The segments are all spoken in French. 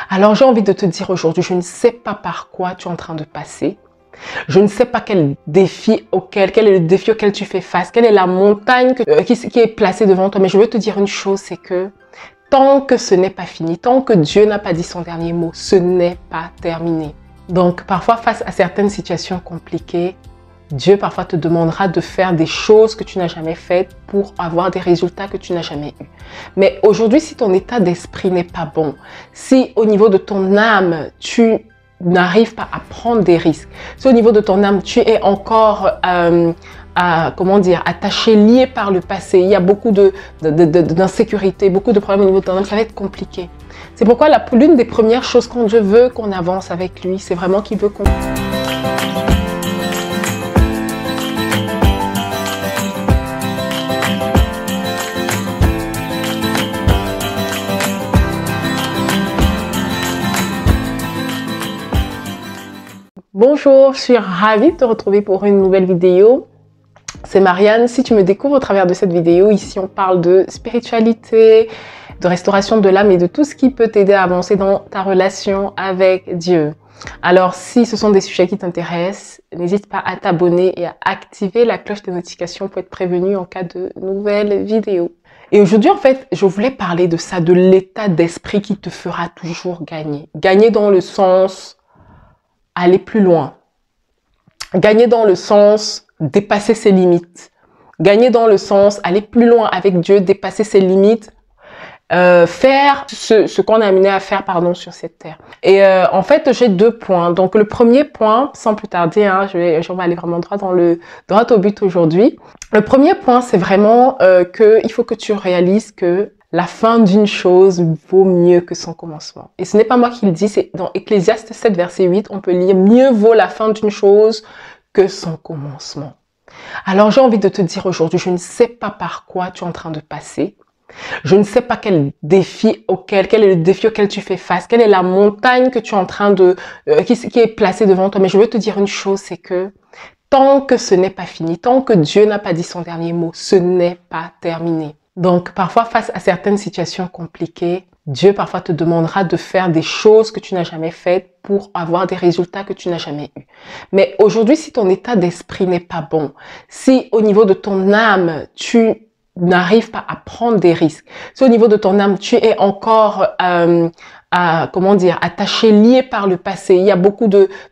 Alors j'ai envie de te dire aujourd'hui, je ne sais pas par quoi tu es en train de passer. Je ne sais pas quel est le défi auquel tu fais face, quelle est la montagne qui est placée devant toi. Mais je veux te dire une chose, c'est que tant que ce n'est pas fini, tant que Dieu n'a pas dit son dernier mot, ce n'est pas terminé. Donc parfois face à certaines situations compliquées, Dieu parfois te demandera de faire des choses que tu n'as jamais faites pour avoir des résultats que tu n'as jamais eus. Mais aujourd'hui, si ton état d'esprit n'est pas bon, si au niveau de ton âme, tu n'arrives pas à prendre des risques, si au niveau de ton âme, tu es encore attaché, lié par le passé, il y a beaucoup d'insécurité, beaucoup de problèmes au niveau de ton âme, ça va être compliqué. C'est pourquoi l'une des premières choses quand Dieu veut qu'on avance avec lui, c'est vraiment qu'il veut qu'on... Bonjour, je suis ravie de te retrouver pour une nouvelle vidéo. C'est Marianne. Si tu me découvres au travers de cette vidéo, ici on parle de spiritualité, de restauration de l'âme et de tout ce qui peut t'aider à avancer dans ta relation avec Dieu. Alors si ce sont des sujets qui t'intéressent, n'hésite pas à t'abonner et à activer la cloche de notification pour être prévenu en cas de nouvelles vidéos. Et aujourd'hui, en fait, je voulais parler de ça, de l'état d'esprit qui te fera toujours gagner. Gagner dans le sens aller plus loin. Gagner dans le sens dépasser ses limites. Gagner dans le sens aller plus loin avec Dieu, dépasser ses limites. Faire ce qu'on est amené à faire sur cette terre. Et en fait, j'ai deux points. Donc le premier point, sans plus tarder, je vais aller vraiment droit au but aujourd'hui. Le premier point, c'est vraiment qu'il faut que tu réalises que la fin d'une chose vaut mieux que son commencement. Et ce n'est pas moi qui le dis, c'est dans Ecclésiaste 7, verset 8, on peut lire « Mieux vaut la fin d'une chose que son commencement ». Alors j'ai envie de te dire aujourd'hui, je ne sais pas par quoi tu es en train de passer. Je ne sais pas quel est le défi auquel tu fais face, quelle est la montagne que tu es en train qui est placée devant toi. Mais je veux te dire une chose, c'est que tant que ce n'est pas fini, tant que Dieu n'a pas dit son dernier mot, ce n'est pas terminé. Donc, parfois, face à certaines situations compliquées, Dieu parfois te demandera de faire des choses que tu n'as jamais faites pour avoir des résultats que tu n'as jamais eus. Mais aujourd'hui, si ton état d'esprit n'est pas bon, si au niveau de ton âme, tu n'arrives pas à prendre des risques, si au niveau de ton âme, tu es encore attaché, lié par le passé, il y a beaucoup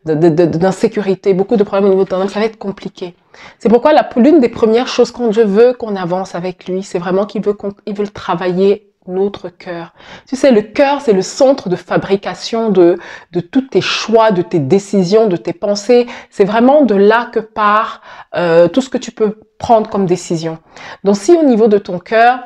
d'insécurité, beaucoup de problèmes au niveau de ton âme, ça va être compliqué. C'est pourquoi l'une des premières choses quand Dieu veut qu'on avance avec lui, c'est vraiment qu'il veut travailler notre cœur. Tu sais, le cœur, c'est le centre de fabrication de tous tes choix, de tes décisions, de tes pensées. C'est vraiment de là que part tout ce que tu peux prendre comme décision. Donc, si au niveau de ton cœur,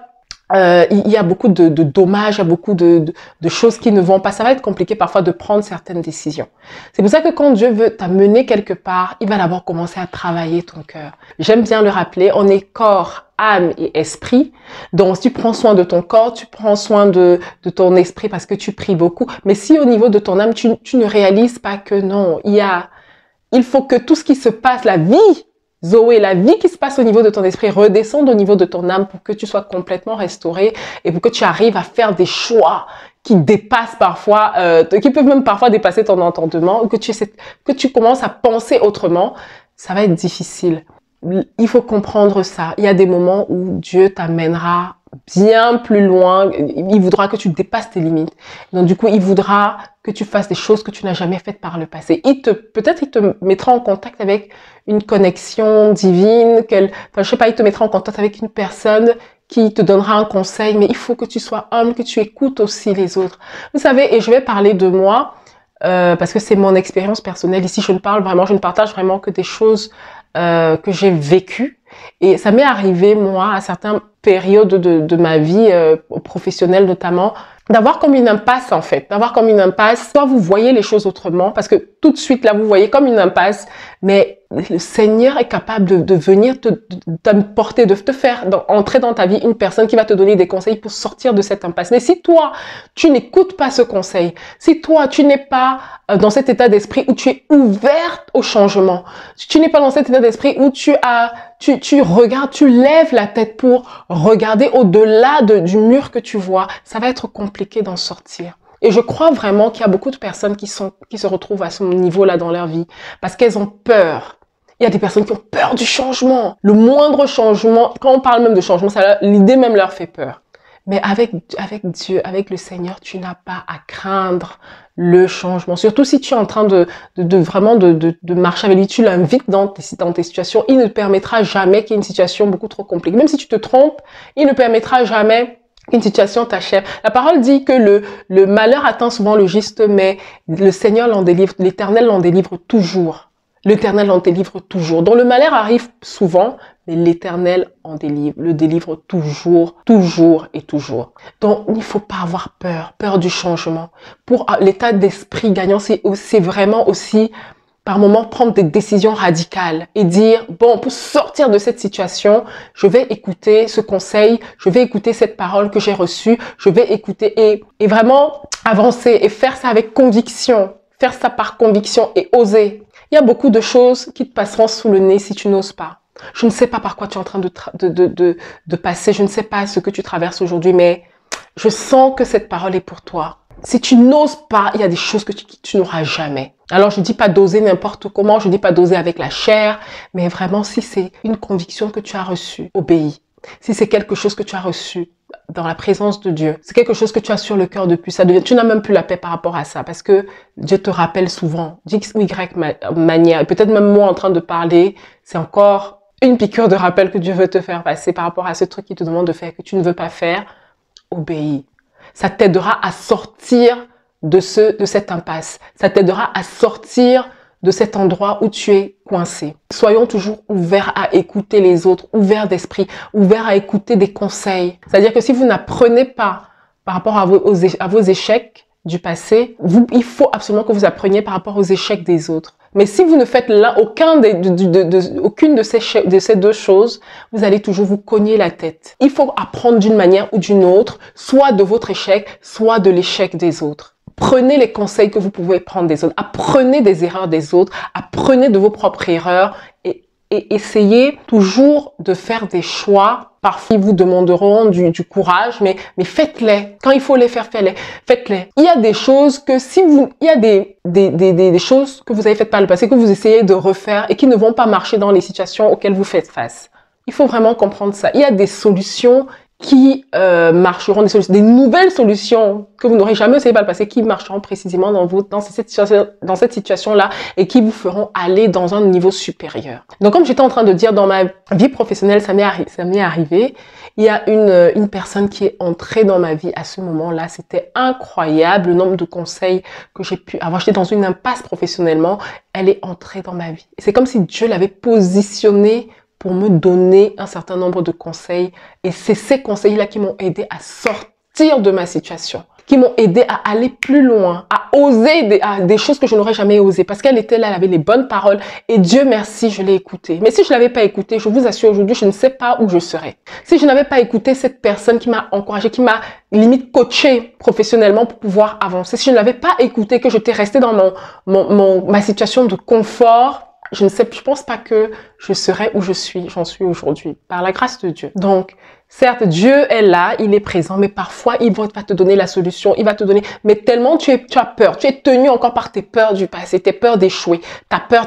il y a beaucoup de dommages, il y a beaucoup de choses qui ne vont pas. Ça va être compliqué parfois de prendre certaines décisions. C'est pour ça que quand Dieu veut t'amener quelque part, il va d'abord commencer à travailler ton cœur. J'aime bien le rappeler, on est corps, âme et esprit. Donc, si tu prends soin de ton corps, tu prends soin de ton esprit parce que tu pries beaucoup. Mais si au niveau de ton âme, tu ne réalises pas que non, il faut que tout ce qui se passe, la vie qui se passe au niveau de ton esprit redescende au niveau de ton âme pour que tu sois complètement restauré et pour que tu arrives à faire des choix qui dépassent parfois, qui peuvent même parfois dépasser ton entendement, que tu commences à penser autrement. Ça va être difficile. Il faut comprendre ça. Il y a des moments où Dieu t'amènera bien plus loin. Il voudra que tu dépasses tes limites. Donc du coup, il voudra que tu fasses des choses que tu n'as jamais faites par le passé. Peut-être il te mettra en contact avec une connexion divine, il te mettra en contact avec une personne qui te donnera un conseil, mais il faut que tu sois humble, que tu écoutes aussi les autres. Vous savez, et je vais parler de moi, parce que c'est mon expérience personnelle. Ici, je ne partage vraiment que des choses que j'ai vécues. Et ça m'est arrivé, moi, à certaines périodes de ma vie professionnelle notamment, d'avoir comme une impasse en fait, soit vous voyez les choses autrement, parce que tout de suite là vous voyez comme une impasse, mais le Seigneur est capable de venir t'apporter, de te faire entrer dans ta vie une personne qui va te donner des conseils pour sortir de cette impasse. Mais si toi, tu n'écoutes pas ce conseil, si toi, tu n'es pas dans cet état d'esprit où tu es ouverte au changement, si tu n'es pas dans cet état d'esprit où tu regardes, tu lèves la tête pour regarder au-delà du mur que tu vois, ça va être compliqué d'en sortir. Et je crois vraiment qu'il y a beaucoup de personnes qui se retrouvent à ce niveau-là dans leur vie parce qu'elles ont peur. Il y a des personnes qui ont peur du changement. Le moindre changement, quand on parle même de changement, l'idée même leur fait peur. Mais avec Dieu, avec le Seigneur, tu n'as pas à craindre le changement. Surtout si tu es en train de marcher avec lui, tu l'invites dans tes situations. Il ne permettra jamais qu'il y ait une situation beaucoup trop compliquée. Même si tu te trompes, il ne permettra jamais qu'une situation t'achève. La parole dit que le malheur atteint souvent le juste, mais le Seigneur l'en délivre, l'Éternel l'en délivre toujours. L'Éternel en délivre toujours. Donc le malheur arrive souvent, mais l'Éternel le délivre toujours, toujours et toujours. Donc il ne faut pas avoir peur du changement. Pour l'état d'esprit gagnant, c'est vraiment aussi par moments prendre des décisions radicales et dire, bon, pour sortir de cette situation, je vais écouter ce conseil, je vais écouter cette parole que j'ai reçue, je vais écouter et vraiment avancer et faire ça avec conviction, faire ça par conviction et oser. Il y a beaucoup de choses qui te passeront sous le nez si tu n'oses pas. Je ne sais pas par quoi tu es en train de passer, je ne sais pas ce que tu traverses aujourd'hui, mais je sens que cette parole est pour toi. Si tu n'oses pas, il y a des choses que tu n'auras jamais. Alors, je dis pas d'oser n'importe comment, je dis pas d'oser avec la chair, mais vraiment, si c'est une conviction que tu as reçue, obéis. Si c'est quelque chose que tu as reçu dans la présence de Dieu, c'est quelque chose que tu as sur le cœur depuis, tu n'as même plus la paix par rapport à ça, parce que Dieu te rappelle souvent, d'X ou Y manière, et peut-être même moi en train de parler, c'est encore une piqûre de rappel que Dieu veut te faire passer par rapport à ce truc qu'il te demande de faire, que tu ne veux pas faire, obéis. Ça t'aidera à sortir de cette impasse. Ça t'aidera à sortir de cet endroit où tu es coincé. Soyons toujours ouverts à écouter les autres, ouverts d'esprit, ouverts à écouter des conseils. C'est-à-dire que si vous n'apprenez pas par rapport à vos échecs du passé, il faut absolument que vous appreniez par rapport aux échecs des autres. Mais si vous ne faites aucune de ces deux choses, vous allez toujours vous cogner la tête. Il faut apprendre d'une manière ou d'une autre, soit de votre échec, soit de l'échec des autres. Prenez les conseils que vous pouvez prendre des autres. Apprenez des erreurs des autres. Apprenez de vos propres erreurs et essayez toujours de faire des choix. Parfois, ils vous demanderont du courage, mais faites-les. Quand il faut les faire, faites-les. Il y a des choses que il y a des choses que vous avez faites par le passé, que vous essayez de refaire et qui ne vont pas marcher dans les situations auxquelles vous faites face. Il faut vraiment comprendre ça. Il y a des solutions qui marcheront, des nouvelles solutions que vous n'aurez jamais essayé par le passé, qui marcheront précisément dans cette situation-là et qui vous feront aller dans un niveau supérieur. Donc, comme j'étais en train de dire, dans ma vie professionnelle, ça m'est arrivé. Il y a une personne qui est entrée dans ma vie à ce moment-là. C'était incroyable le nombre de conseils que j'ai pu avoir. J'étais dans une impasse professionnellement. Elle est entrée dans ma vie. C'est comme si Dieu l'avait positionnée pour me donner un certain nombre de conseils. Et c'est ces conseils-là qui m'ont aidé à sortir de ma situation, qui m'ont aidé à aller plus loin, à oser des choses que je n'aurais jamais osé. Parce qu'elle était là, elle avait les bonnes paroles. Et Dieu merci, je l'ai écoutée. Mais si je l'avais pas écoutée, je vous assure aujourd'hui, je ne sais pas où je serais. Si je n'avais pas écouté cette personne qui m'a encouragée, qui m'a limite coachée professionnellement pour pouvoir avancer, si je ne l'avais pas écoutée, que j'étais restée dans ma situation de confort, je pense pas que je serais où j'en suis aujourd'hui, par la grâce de Dieu. Donc, certes, Dieu est là, il est présent, mais parfois, il va te donner la solution, il va te donner, mais tellement tu as peur, tu es tenu encore par tes peurs du passé, tes peurs d'échouer, t'as peur,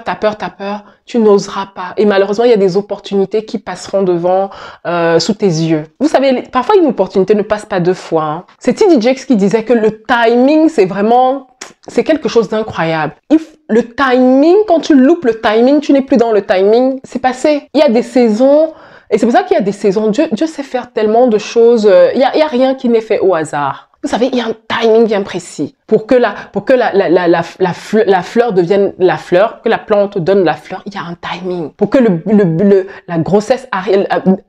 tu n'oseras pas. Et malheureusement, il y a des opportunités qui passeront devant, sous tes yeux. Vous savez, parfois, une opportunité ne passe pas deux fois, hein. C'est T.D. Jakes qui disait que le timing, c'est quelque chose d'incroyable. Le timing, quand tu loupes le timing, tu n'es plus dans le timing, c'est passé. Il y a des saisons, et c'est pour ça qu'il y a des saisons. Dieu sait faire tellement de choses. Il y a rien qui n'est fait au hasard. Vous savez, il y a un timing bien précis pour que la fleur devienne la fleur, que la plante donne la fleur. Il y a un timing pour que la grossesse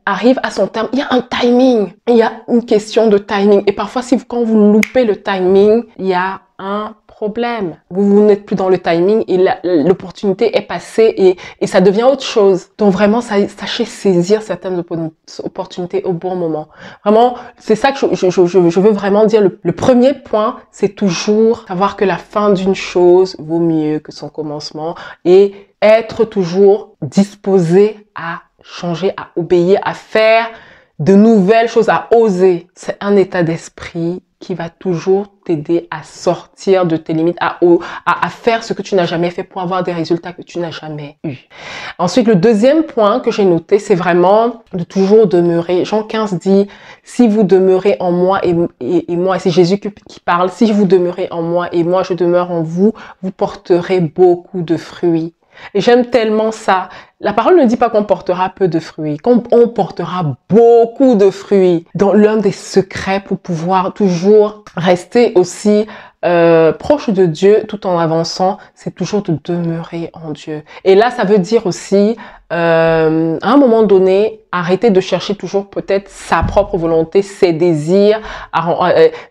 arrive à son terme. Il y a un timing. Il y a une question de timing. Et parfois, quand vous loupez le timing, il y a un problème. Vous n'êtes plus dans le timing et l'opportunité est passée et ça devient autre chose. Donc vraiment, sachez saisir certaines opportunités au bon moment. Vraiment, c'est ça que je veux vraiment dire. Le premier point, c'est toujours savoir que la fin d'une chose vaut mieux que son commencement et être toujours disposé à changer, à obéir, à faire de nouvelles choses, à oser. C'est un état d'esprit qui va toujours t'aider à sortir de tes limites, à faire ce que tu n'as jamais fait pour avoir des résultats que tu n'as jamais eu. Ensuite, le deuxième point que j'ai noté, c'est vraiment de toujours demeurer. Jean 15 dit, si vous demeurez en moi et moi, c'est Jésus qui parle, si vous demeurez en moi et moi je demeure en vous, vous porterez beaucoup de fruits. Et j'aime tellement ça. La parole ne dit pas qu'on portera peu de fruits, qu'on portera beaucoup de fruits. Dans l'un des secrets pour pouvoir toujours rester aussi proche de Dieu tout en avançant, c'est toujours de demeurer en Dieu. Et là, ça veut dire aussi, à un moment donné, arrêter de chercher toujours peut-être sa propre volonté, ses désirs,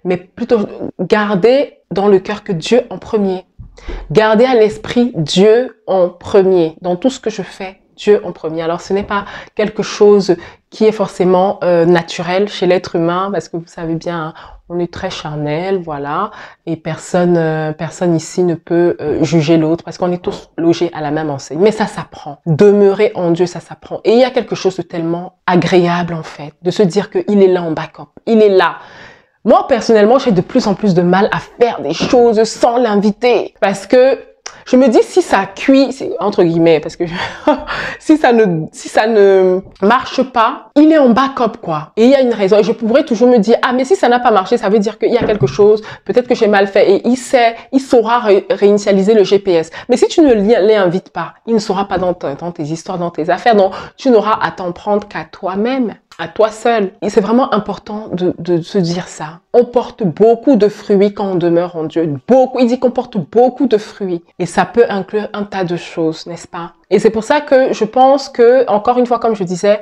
mais plutôt garder dans le cœur que Dieu en premier. Gardez à l'esprit Dieu en premier. Dans tout ce que je fais, Dieu en premier. Alors, ce n'est pas quelque chose qui est forcément naturel chez l'être humain, parce que vous savez bien, on est très charnel, voilà, et personne ici ne peut juger l'autre, parce qu'on est tous logés à la même enseigne. Mais ça s'apprend. Demeurer en Dieu, ça s'apprend. Et il y a quelque chose de tellement agréable, en fait, de se dire qu'il est là en backup. Il est là. Moi, personnellement, j'ai de plus en plus de mal à faire des choses sans l'inviter. Parce que je me dis, si ça cuit, entre guillemets, parce que si ça ne marche pas, il est en backup, quoi. Et il y a une raison. Et je pourrais toujours me dire, ah, mais si ça n'a pas marché, ça veut dire qu'il y a quelque chose, peut-être que j'ai mal fait. Et il saura réinitialiser le GPS. Mais si tu ne l'invites pas, il ne saura pas dans tes histoires, dans tes affaires. Donc, tu n'auras à t'en prendre qu'à toi-même, à toi seul. Et c'est vraiment important de se dire ça. On porte beaucoup de fruits quand on demeure en Dieu. Beaucoup. Il dit qu'on porte beaucoup de fruits. Et ça peut inclure un tas de choses, n'est-ce pas? Et c'est pour ça que je pense que, encore une fois, comme je disais,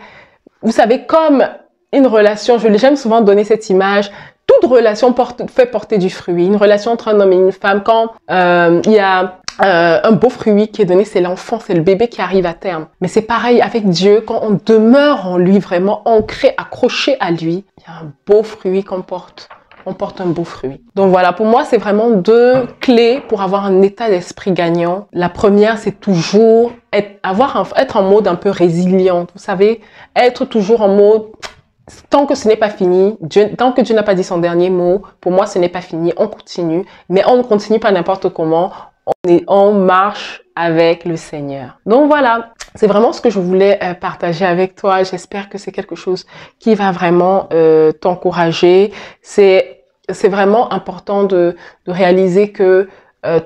vous savez, comme une relation, j'aime souvent donner cette image, toute relation fait porter du fruit. Une relation entre un homme et une femme, quand il y a un beau fruit qui est donné, c'est l'enfant, c'est le bébé qui arrive à terme. Mais c'est pareil avec Dieu, quand on demeure en lui, vraiment ancré, accroché à lui, il y a un beau fruit qu'on porte. On porte un beau fruit. Donc voilà, pour moi, c'est vraiment deux clés pour avoir un état d'esprit gagnant. La première, c'est toujours être en mode un peu résilient. Vous savez, être toujours en mode, tant que ce n'est pas fini, tant que Dieu n'a pas dit son dernier mot, pour moi, ce n'est pas fini, on continue. Mais on ne continue pas n'importe comment, on marche avec le Seigneur. Donc voilà, c'est vraiment ce que je voulais partager avec toi. J'espère que c'est quelque chose qui va vraiment t'encourager. C'est vraiment important de réaliser que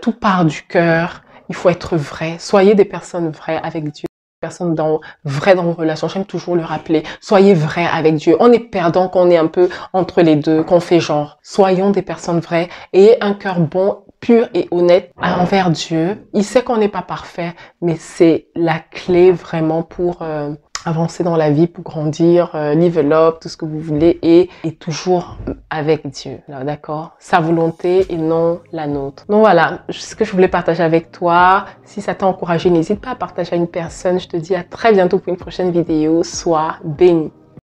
tout part du cœur. Il faut être vrai. Soyez des personnes vraies avec Dieu. Personnes vraies dans vos relations. J'aime toujours le rappeler. Soyez vrais avec Dieu. On est perdant quand on est un peu entre les deux, qu'on fait genre. Soyons des personnes vraies. Ayez un cœur bon, pur et honnête envers Dieu. Il sait qu'on n'est pas parfait, mais c'est la clé vraiment pour avancer dans la vie, pour grandir, level up, tout ce que vous voulez, et toujours avec Dieu, d'accord? Sa volonté et non la nôtre. Donc voilà, ce que je voulais partager avec toi. Si ça t'a encouragé, n'hésite pas à partager à une personne. Je te dis à très bientôt pour une prochaine vidéo. Sois béni.